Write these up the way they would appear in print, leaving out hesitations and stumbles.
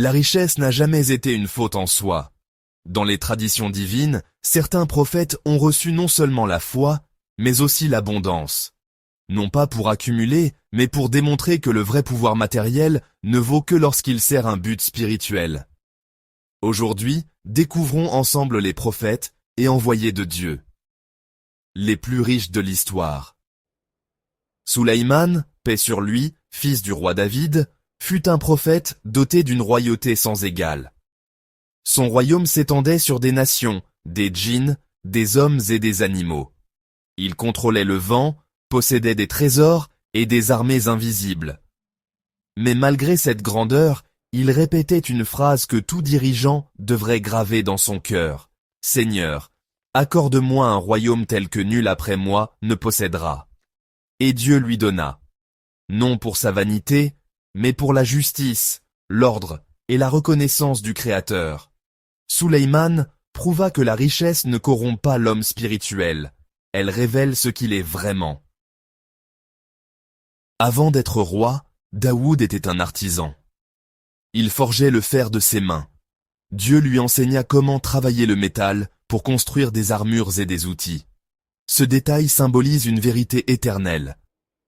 La richesse n'a jamais été une faute en soi. Dans les traditions divines, certains prophètes ont reçu non seulement la foi, mais aussi l'abondance. Non pas pour accumuler, mais pour démontrer que le vrai pouvoir matériel ne vaut que lorsqu'il sert un but spirituel. Aujourd'hui, découvrons ensemble les prophètes et envoyés de Dieu. Les plus riches de l'histoire. Sulayman, paix sur lui, fils du roi David, fut un prophète doté d'une royauté sans égale. Son royaume s'étendait sur des nations, des djinns, des hommes et des animaux. Il contrôlait le vent, possédait des trésors et des armées invisibles. Mais malgré cette grandeur, il répétait une phrase que tout dirigeant devrait graver dans son cœur. « Seigneur, accorde-moi un royaume tel que nul après moi ne possédera. » Et Dieu lui donna. Non pour sa vanité, mais pour la justice, l'ordre et la reconnaissance du Créateur. Sulayman prouva que la richesse ne corrompt pas l'homme spirituel. Elle révèle ce qu'il est vraiment. Avant d'être roi, Daoud était un artisan. Il forgeait le fer de ses mains. Dieu lui enseigna comment travailler le métal pour construire des armures et des outils. Ce détail symbolise une vérité éternelle.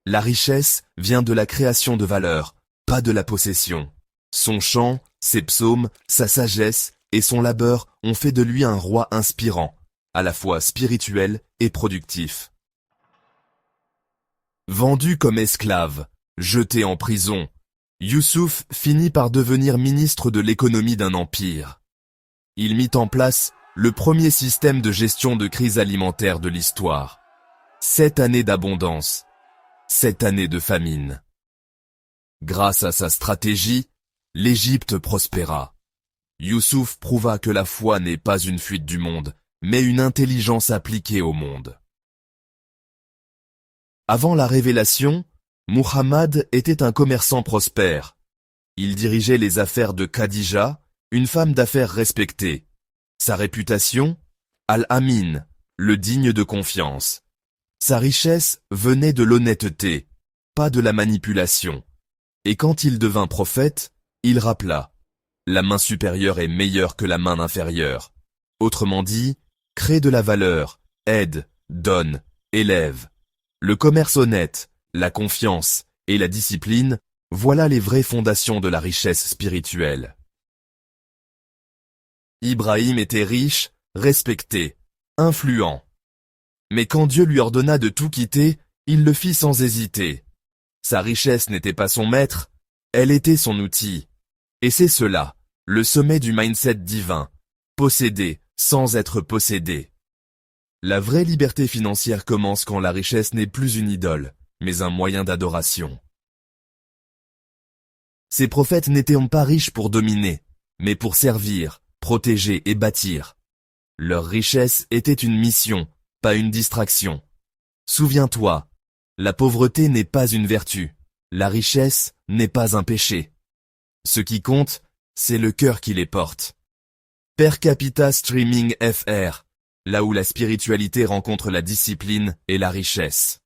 La richesse vient de la création de valeur, pas de la possession. Son chant, ses psaumes, sa sagesse et son labeur ont fait de lui un roi inspirant, à la fois spirituel et productif. Vendu comme esclave, jeté en prison, Youssouf finit par devenir ministre de l'économie d'un empire. Il mit en place le premier système de gestion de crise alimentaire de l'histoire. 7 années d'abondance, 7 années de famine. Grâce à sa stratégie, l'Égypte prospéra. Youssouf prouva que la foi n'est pas une fuite du monde, mais une intelligence appliquée au monde. Avant la révélation, Muhammad était un commerçant prospère. Il dirigeait les affaires de Khadija, une femme d'affaires respectée. Sa réputation, Al-Amin, le digne de confiance. Sa richesse venait de l'honnêteté, pas de la manipulation. Et quand il devint prophète, il rappela « La main supérieure est meilleure que la main inférieure ». Autrement dit, crée de la valeur, aide, donne, élève. Le commerce honnête, la confiance et la discipline, voilà les vraies fondations de la richesse spirituelle. Ibrahim était riche, respecté, influent. Mais quand Dieu lui ordonna de tout quitter, il le fit sans hésiter. Sa richesse n'était pas son maître, elle était son outil. Et c'est cela, le sommet du mindset divin, posséder sans être possédé. La vraie liberté financière commence quand la richesse n'est plus une idole, mais un moyen d'adoration. Ces prophètes n'étaient pas riches pour dominer, mais pour servir, protéger et bâtir. Leur richesse était une mission, pas une distraction. Souviens-toi, la pauvreté n'est pas une vertu, la richesse n'est pas un péché. Ce qui compte, c'est le cœur qui les porte. Per Capita Streaming FR, là où la spiritualité rencontre la discipline et la richesse.